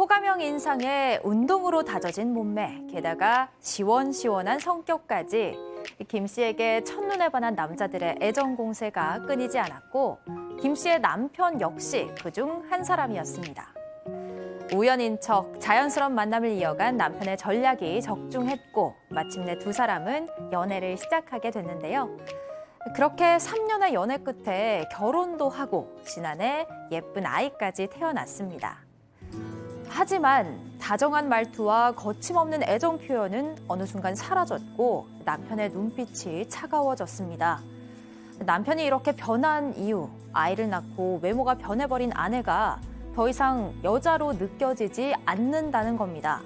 호감형 인상에 운동으로 다져진 몸매, 게다가 시원시원한 성격까지 김 씨에게 첫눈에 반한 남자들의 애정 공세가 끊이지 않았고 김 씨의 남편 역시 그중 한 사람이었습니다. 우연인 척 자연스러운 만남을 이어간 남편의 전략이 적중했고 마침내 두 사람은 연애를 시작하게 됐는데요. 그렇게 3년의 연애 끝에 결혼도 하고 지난해 예쁜 아이까지 태어났습니다. 하지만 다정한 말투와 거침없는 애정 표현은 어느 순간 사라졌고 남편의 눈빛이 차가워졌습니다. 남편이 이렇게 변한 이유, 아이를 낳고 외모가 변해버린 아내가 더 이상 여자로 느껴지지 않는다는 겁니다.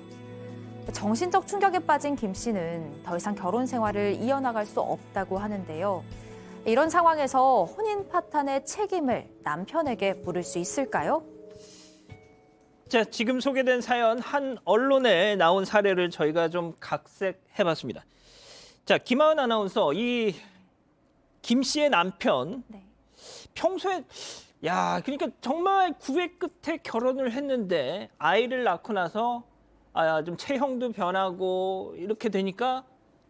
정신적 충격에 빠진 김 씨는 더 이상 결혼 생활을 이어나갈 수 없다고 하는데요. 이런 상황에서 혼인 파탄의 책임을 남편에게 물을 수 있을까요? 자, 지금 소개된 사연 한 언론에 나온 사례를 저희가 좀 각색해봤습니다. 자, 김하은 아나운서, 이 김 씨의 남편 네. 평소에 그러니까 정말 구애 끝에 결혼을 했는데 아이를 낳고 나서 좀 체형도 변하고 이렇게 되니까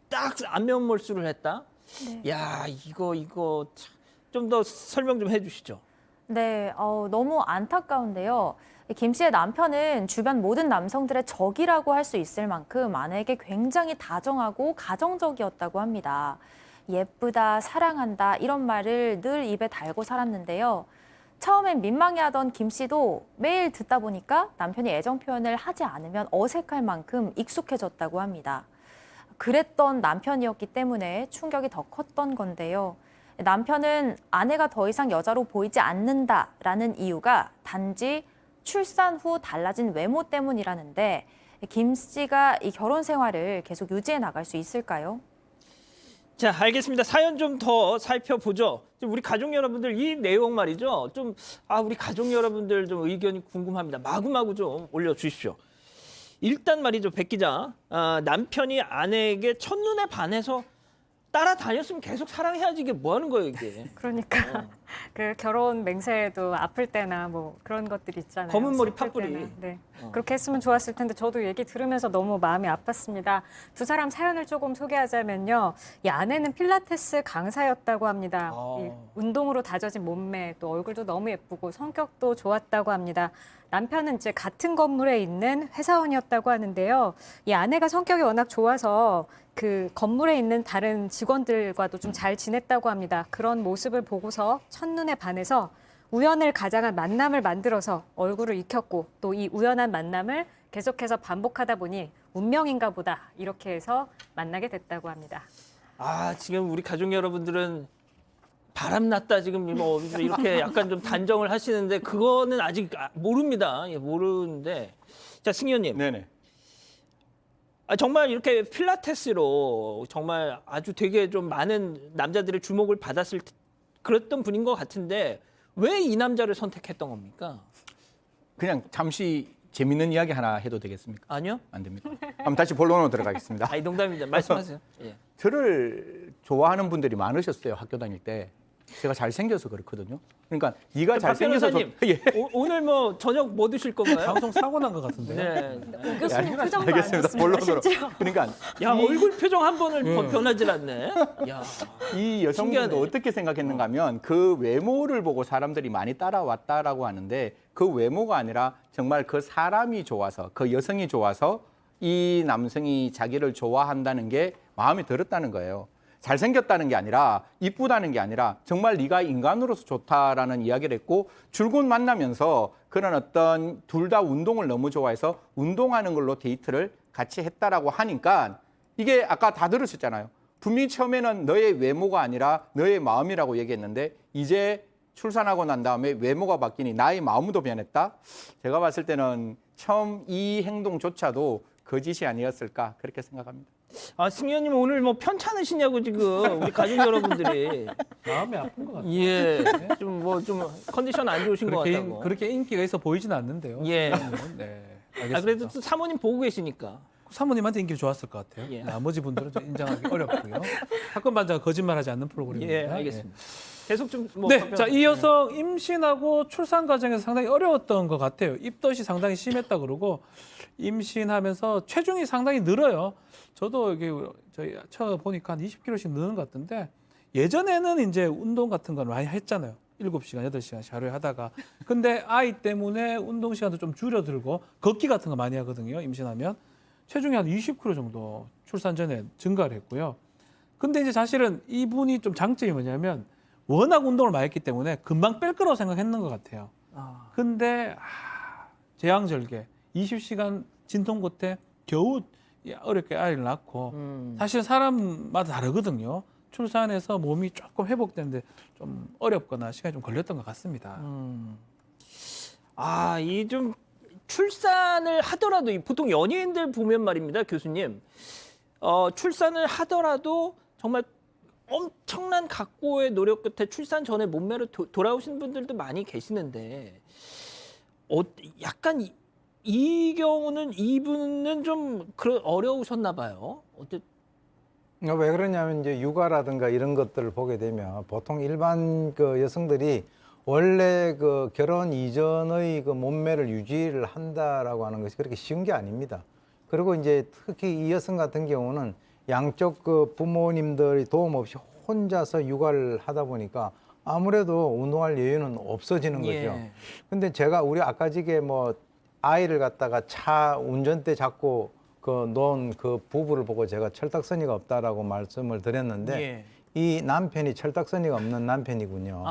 딱 안면 몰수를 했다. 네. 이거 좀 더 설명 좀 해주시죠. 네, 너무 안타까운데요. 김 씨의 남편은 주변 모든 남성들의 적이라고 할 수 있을 만큼 아내에게 굉장히 다정하고 가정적이었다고 합니다. 예쁘다, 사랑한다 이런 말을 늘 입에 달고 살았는데요. 처음엔 민망해하던 김 씨도 매일 듣다 보니까 남편이 애정 표현을 하지 않으면 어색할 만큼 익숙해졌다고 합니다. 그랬던 남편이었기 때문에 충격이 더 컸던 건데요. 남편은 아내가 더 이상 여자로 보이지 않는다라는 이유가 단지 출산 후 달라진 외모 때문이라는데 김 씨가 이 결혼 생활을 계속 유지해 나갈 수 있을까요? 자, 알겠습니다. 사연 좀 더 살펴보죠. 우리 가족 여러분들 이 내용 말이죠. 우리 가족 여러분들 좀 의견이 궁금합니다. 마구마구 좀 올려주십시오. 일단 말이죠, 백 기자. 남편이 아내에게 첫눈에 반해서 따라다녔으면 계속 사랑해야지 이게 뭐 하는 거예요, 이게. 그러니까 그 결혼 맹세에도 아플 때나 뭐 그런 것들 있잖아요. 검은 머리 슬플 팥뿌리. 때나. 네. 그렇게 했으면 좋았을 텐데 저도 얘기 들으면서 너무 마음이 아팠습니다. 두 사람 사연을 조금 소개하자면요. 이 아내는 필라테스 강사였다고 합니다. 이 운동으로 다져진 몸매, 또 얼굴도 너무 예쁘고 성격도 좋았다고 합니다. 남편은 이제 같은 건물에 있는 회사원이었다고 하는데요. 이 아내가 성격이 워낙 좋아서 그 건물에 있는 다른 직원들과도 좀 잘 지냈다고 합니다. 그런 모습을 보고서 첫눈에 반해서 우연을 가장한 만남을 만들어서 얼굴을 익혔고 또 이 우연한 만남을 계속해서 반복하다 보니 운명인가 보다 이렇게 해서 만나게 됐다고 합니다. 지금 우리 가족 여러분들은 바람났다 지금 뭐 이렇게 약간 좀 단정을 하시는데 그거는 아직 모릅니다. 모르는데. 자, 승 의원님. 네네. 정말 이렇게 필라테스로 정말 아주 되게 좀 많은 남자들의 주목을 받았을 그랬던 분인 것 같은데 왜 이 남자를 선택했던 겁니까? 그냥 잠시 재밌는 이야기 하나 해도 되겠습니까? 아니요. 안 됩니다. 그럼 다시 본론으로 들어가겠습니다. 농담입니다. 말씀하세요. 예. 저를 좋아하는 분들이 많으셨어요. 학교 다닐 때. 제가 잘생겨서 그렇거든요. 그러니까 네가 잘생겨서 변호사님, 예. 오늘 뭐 저녁 뭐 드실 건가요? 방송 사고 난 것 같은데요. 네. 교수님 표정도 안 알겠습니다. 좋습니다. 본론으로. 심지어. 그러니까 얼굴 표정 한 번을 변하질 않네. 이 여성분도 신기하네. 어떻게 생각했는가 하면 그 외모를 보고 사람들이 많이 따라왔다라고 하는데 그 외모가 아니라 정말 그 사람이 좋아서 그 여성이 좋아서 이 남성이 자기를 좋아한다는 게 마음에 들었다는 거예요. 잘생겼다는 게 아니라 이쁘다는 게 아니라 정말 네가 인간으로서 좋다라는 이야기를 했고 줄곧 만나면서 그런 어떤 둘 다 운동을 너무 좋아해서 운동하는 걸로 데이트를 같이 했다라고 하니까 이게 아까 다 들으셨잖아요. 분명히 처음에는 너의 외모가 아니라 너의 마음이라고 얘기했는데 이제 출산하고 난 다음에 외모가 바뀌니 나의 마음도 변했다. 제가 봤을 때는 처음 이 행동조차도 거짓이 아니었을까 그렇게 생각합니다. 승 의원님 오늘 뭐 편찮으시냐고 지금 우리 가족 여러분들이 마음이 아픈 것 같아요. 예, 좀 컨디션 안 좋으신 것 같다고. 그렇게 인기가 있어 보이진 않는데요. 예. 네, 알겠습니다. 그래도 또 사모님 보고 계시니까. 사모님한테 인기가 좋았을 것 같아요. 예. 나머지 분들은 좀 인정하기 어렵고요. 사건 반장은 거짓말하지 않는 프로그램입니다. 예, 알겠습니다. 계속 좀 뭐. 네, 자, 이 여성 임신하고 출산 과정에서 상당히 어려웠던 것 같아요. 입덧이 상당히 심했다 그러고 임신하면서 체중이 상당히 늘어요. 저도 이게 저희 보니까 한 20kg씩 느는 것 같은데 예전에는 이제 운동 같은 걸 많이 했잖아요. 7시간, 8시간씩 하루에 하다가. 근데 아이 때문에 운동 시간도 좀 줄여들고 걷기 같은 거 많이 하거든요. 임신하면. 체중이 한 20kg 정도 출산 전에 증가를 했고요. 근데 이제 사실은 이분이 좀 장점이 뭐냐면 워낙 운동을 많이 했기 때문에 금방 뺄 거라고 생각했는 것 같아요. 근데 제왕절개 20시간 진통 끝에 겨우 어렵게 아이를 낳고 사실 사람마다 다르거든요. 출산해서 몸이 조금 회복되는데 좀 어렵거나 시간이 좀 걸렸던 것 같습니다. 이 좀 출산을 하더라도 보통 연예인들 보면 말입니다, 교수님. 출산을 하더라도 정말 엄청난 각고의 노력 끝에 출산 전에 몸매로 돌아오신 분들도 많이 계시는데 약간 이 경우는 이분은 좀 어려우셨나 봐요. 왜 그러냐면 이제 육아라든가 이런 것들을 보게 되면 보통 일반 그 여성들이 원래 그 결혼 이전의 그 몸매를 유지를 한다라고 하는 것이 그렇게 쉬운 게 아닙니다. 그리고 이제 특히 이 여성 같은 경우는 양쪽 그 부모님들이 도움 없이 혼자서 육아를 하다 보니까 아무래도 운동할 여유는 없어지는 거죠. 근데 제가 우리 아까 지게 뭐 아이를 갖다가 차 운전대 잡고 놓은 그 부부를 보고 제가 철딱서니가 없다라고 말씀을 드렸는데 이 남편이 철딱서니가 없는 남편이군요.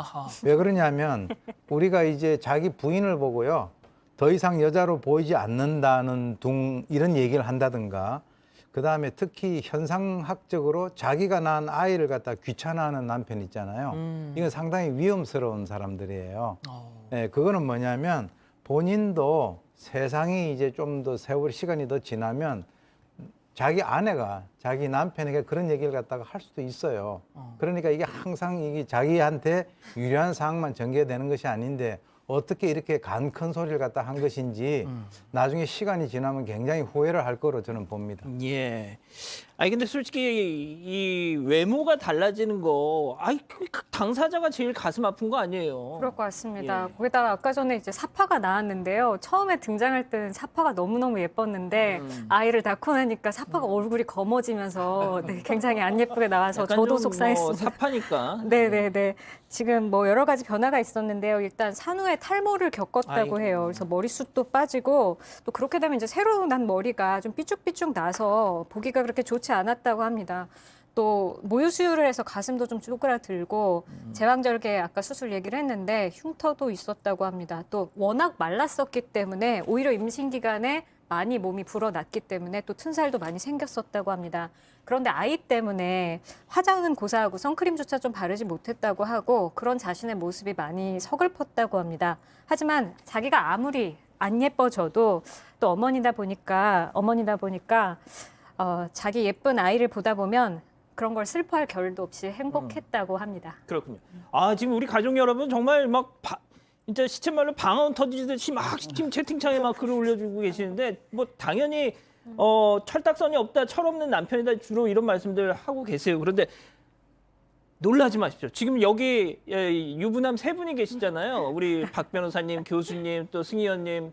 왜 그러냐면 우리가 이제 자기 부인을 보고요. 더 이상 여자로 보이지 않는다는 이런 얘기를 한다든가 그다음에 특히 현상학적으로 자기가 낳은 아이를 갖다 귀찮아하는 남편 있잖아요. 이건 상당히 위험스러운 사람들이에요. 네, 그거는 뭐냐면 본인도 세상이 이제 좀 더 세월 시간이 더 지나면 자기 아내가 자기 남편에게 그런 얘기를 갖다가 할 수도 있어요. 그러니까 이게 항상 이게 자기한테 유리한 상황만 전개되는 것이 아닌데 어떻게 이렇게 간 큰 소리를 갖다 한 것인지 나중에 시간이 지나면 굉장히 후회를 할 거로 저는 봅니다. 아니 근데 솔직히 이 외모가 달라지는 거, 그 당사자가 제일 가슴 아픈 거 아니에요? 그럴 것 같습니다. 거기다가 아까 전에 이제 사파가 나왔는데요. 처음에 등장할 때는 사파가 너무너무 예뻤는데 아이를 낳고 나니까 사파가 얼굴이 검어지면서 굉장히 안 예쁘게 나와서 저도 속상했습니다. 사파니까. 네네네. 지금 뭐 여러 가지 변화가 있었는데요. 일단 산후에 탈모를 겪었다고 해요. 그래서 머리숱도 빠지고 또 그렇게 되면 이제 새로 난 머리가 좀 삐쭉삐쭉 나서 보기가 그렇게 좋지 않았다고 합니다. 또 모유 수유를 해서 가슴도 좀 쪼그라들고 제왕절개 아까 수술 얘기를 했는데 흉터도 있었다고 합니다. 또 워낙 말랐었기 때문에 오히려 임신 기간에 많이 몸이 불어났기 때문에 또 튼살도 많이 생겼었다고 합니다. 그런데 아이 때문에 화장은 고사하고 선크림조차 좀 바르지 못했다고 하고 그런 자신의 모습이 많이 서글펐다고 합니다. 하지만 자기가 아무리 안 예뻐져도 또 어머니다 보니까 자기 예쁜 아이를 보다 보면 그런 걸 슬퍼할 겨를도 없이 행복했다고 합니다. 그렇군요. 지금 우리 가족 여러분 정말 막 진짜 시쳇말로 방언 터지듯이 막 지금 채팅창에 막 글을 올려주고 계시는데 뭐 당연히 철딱선이 없다, 철없는 남편이다 주로 이런 말씀들 하고 계세요. 그런데 놀라지 마십시오. 지금 여기 유부남 세 분이 계시잖아요. 우리 박 변호사님, 교수님, 또 승희 의원님.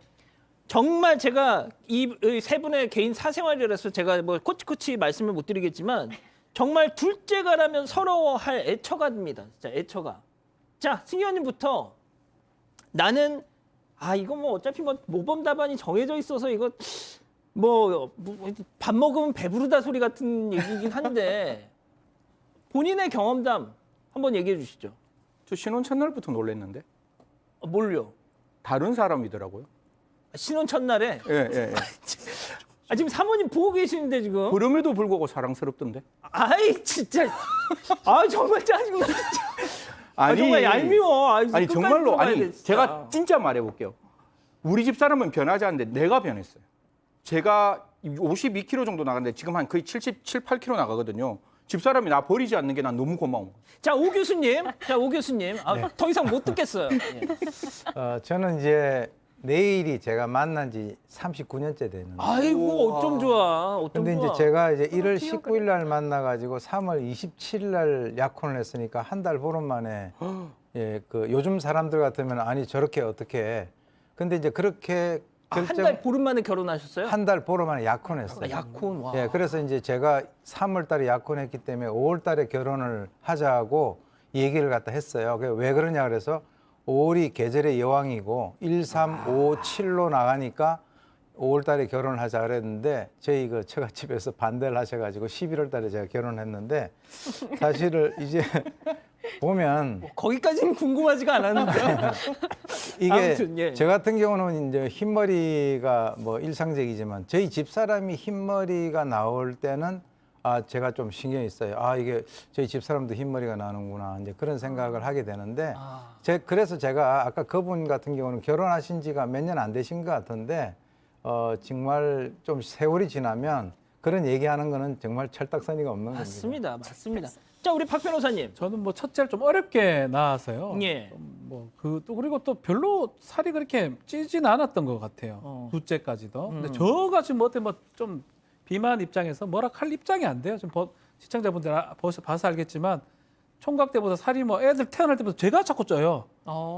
정말 제가 이 세 분의 개인 사생활이라서 제가 뭐 코치코치 말씀을 못 드리겠지만 정말 둘째가라면 서러워할 애처가입니다. 진짜 애처가. 자, 승희 의원님부터 나는 이거 뭐 어차피 뭐 모범 답안이 정해져 있어서 이거 뭐 밥 먹으면 배부르다 소리 같은 얘기긴 한데 본인의 경험담 한번 얘기해 주시죠. 저 신혼 첫날부터 놀랐는데 뭘요? 다른 사람이더라고요. 신혼 첫날에? 예. 지금 사모님 보고 계시는데 지금? 그럼에도 불구하고 사랑스럽던데. 진짜. 정말 짜증나. 정말 얄미워. 아니 정말로 돼, 제가 진짜 말해볼게요. 우리 집 사람은 변하지 않는데 내가 변했어요. 제가 52kg 정도 나갔는데 지금 한 거의 77, 8kg 나가거든요. 집사람이 나 버리지 않는 게 난 너무 고마운 거예요. 자, 오 교수님. 더 이상 못 듣겠어요. 저는 이제 내일이 제가 만난 지 39년째 됐는데. 아이고 어쩜 좋아. 어쩜 근데 좋아. 이제 제가 이제 1월 19일 날 만나가지고 3월 27일 날 약혼을 했으니까 한 달 보름 만에 예, 그 요즘 사람들 같으면 아니 저렇게 어떻게 해. 근데 이제 그렇게 한 달 보름 만에 결혼하셨어요? 한 달 보름 만에 약혼했어요. 아, 약혼. 와. 예, 그래서 이제 제가 3월 달에 약혼했기 때문에 5월 달에 결혼을 하자고 얘기를 갖다 했어요. 왜 그러냐 그래서 5월이 계절의 여왕이고 1, 3, 5, 7로 나가니까 5월 달에 결혼을 하자 그랬는데 저희 그 처갓집에서 반대를 하셔가지고 11월 달에 제가 결혼했는데 사실은 이제 보면 거기까지는 궁금하지가 않았는데요. 이게 아무튼, 예. 저 같은 경우는 이제 흰머리가 뭐 일상적이지만 저희 집사람이 흰머리가 나올 때는 아 제가 좀 신경이 써요. 아 이게 저희 집사람도 흰머리가 나는구나 이제 그런 생각을 하게 되는데 그래서 제가 아까 그분 같은 경우는 결혼하신 지가 몇 년 안 되신 것 같은데 정말 좀 세월이 지나면 그런 얘기하는 거는 정말 철딱서니가 없는 겁니다. 맞습니다. 맞습니다. 자, 우리 박 변호사님. 저는 뭐 첫째를 좀 어렵게 낳아서요. 예. 또 그리고 또 별로 살이 그렇게 찌진 않았던 것 같아요. 둘째까지도. 근데 저가 지금 어때 좀 비만 입장에서 뭐라 할 입장이 안 돼요. 지금 시청자분들 봐서 알겠지만 총각 때보다 살이 뭐 애들 태어날 때보다 제가 자꾸 쪄요.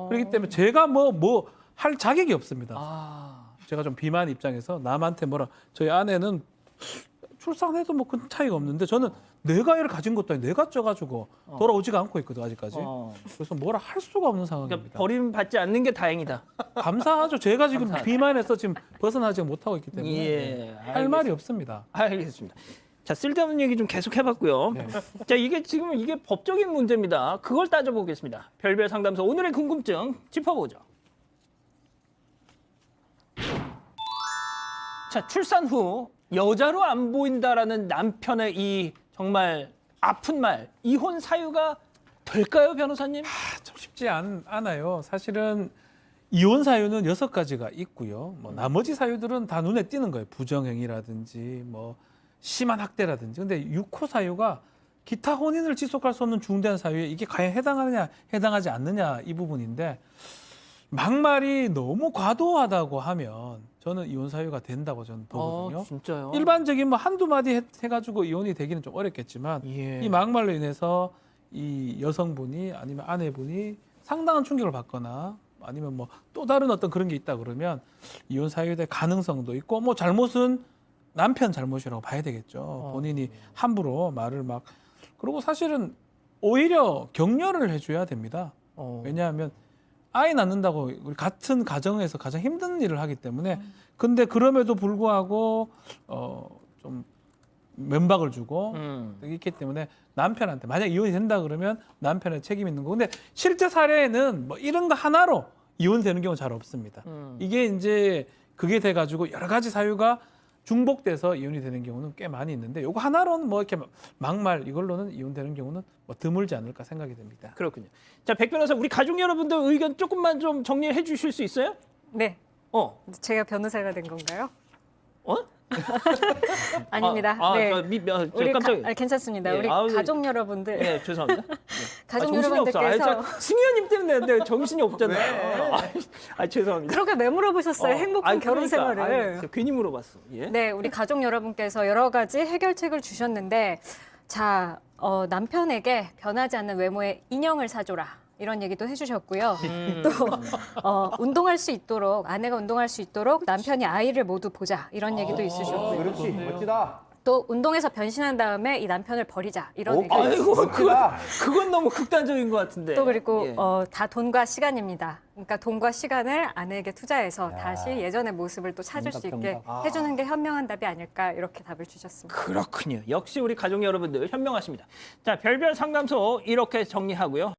그렇기 때문에 제가 뭐 할 자격이 없습니다. 제가 좀 비만 입장에서 남한테 저희 아내는 출산해도 뭐 큰 차이가 없는데 저는 내가 애를 가진 것도 아니고 내가 쪄가지고 돌아오지가 않고 있거든 아직까지. 그래서 뭐라 할 수가 없는 상황입니다. 그러니까 버림받지 않는 게 다행이다. 감사하죠. 제가 지금 비만에서 지금 벗어나지 못하고 있기 때문에 예, 할 말이 없습니다. 알겠습니다. 자, 쓸데없는 얘기 좀 계속 해봤고요. 자, 이게 지금 이게 법적인 문제입니다. 그걸 따져보겠습니다. 별별 상담소 오늘의 궁금증 짚어보죠. 자, 출산 후 여자로 안 보인다라는 남편의 이 정말 아픈 말, 이혼 사유가 될까요, 변호사님? 참 쉽지 않아요. 사실은 이혼 사유는 6가지가 있고요. 나머지 사유들은 다 눈에 띄는 거예요. 부정행위라든지 뭐 심한 학대라든지. 근데 6호 사유가 기타 혼인을 지속할 수 없는 중대한 사유에 이게 과연 해당하느냐, 해당하지 않느냐 이 부분인데 막말이 너무 과도하다고 하면 저는 이혼 사유가 된다고 저는 보거든요. 진짜요? 일반적인 한두 마디 해가지고 이혼이 되기는 좀 어렵겠지만 예. 이 막말로 인해서 이 여성분이 아니면 아내분이 상당한 충격을 받거나 아니면 뭐 또 다른 어떤 그런 게 있다 그러면 이혼 사유에 대한 가능성도 있고 뭐 잘못은 남편 잘못이라고 봐야 되겠죠. 본인이 함부로 말을 그리고 사실은 오히려 격려를 해줘야 됩니다. 왜냐하면 아이 낳는다고 우리 같은 가정에서 가장 힘든 일을 하기 때문에 근데 그럼에도 불구하고 좀 면박을 주고 있기 때문에 남편한테 만약 이혼이 된다 그러면 남편의 책임 있는 거. 근데 실제 사례에는 뭐 이런 거 하나로 이혼되는 경우 잘 없습니다. 이게 이제 그게 돼가지고 여러 가지 사유가 중복돼서 이혼이 되는 경우는 꽤 많이 있는데 요거 하나로는 뭐 이렇게 막말 이걸로는 이혼되는 경우는 뭐 드물지 않을까 생각이 됩니다. 그렇군요. 자, 백 변호사, 우리 가족 여러분들 의견 조금만 좀 정리해 주실 수 있어요? 네. 어? 제가 변호사가 된 건가요? 어? 아닙니다. 네. 네. 저 깜짝. 괜찮습니다. 예, 우리 아우, 가족 여러분들, 네, 죄송합니다. 가족 정신이 없어. 여러분들께서 승희원님 때문에 내가 정신이 없잖아요. 죄송합니다. 그렇게 왜 물어보셨어요? 행복한 결혼 그러니까. 생활을. 괜히 물어봤어. 예? 네, 우리 가족 여러분께서 여러 가지 해결책을 주셨는데, 자, 남편에게 변하지 않는 외모의 인형을 사줘라. 이런 얘기도 해주셨고요. 또 운동할 수 있도록, 아내가 운동할 수 있도록 남편이 아이를 모두 보자. 이런 얘기도 있으셨고요. 그렇지, 멋지다. 또 운동해서 변신한 다음에 이 남편을 버리자. 이런 얘기도 아이고, 있으셨고요. 그건 너무 극단적인 것 같은데. 또 그리고 예. 다 돈과 시간입니다. 그러니까 돈과 시간을 아내에게 투자해서 다시 예전의 모습을 또 찾을 수 있게 해주는 게 현명한 답이 아닐까 이렇게 답을 주셨습니다. 그렇군요. 역시 우리 가족 여러분들 현명하십니다. 자, 별별 상담소 이렇게 정리하고요.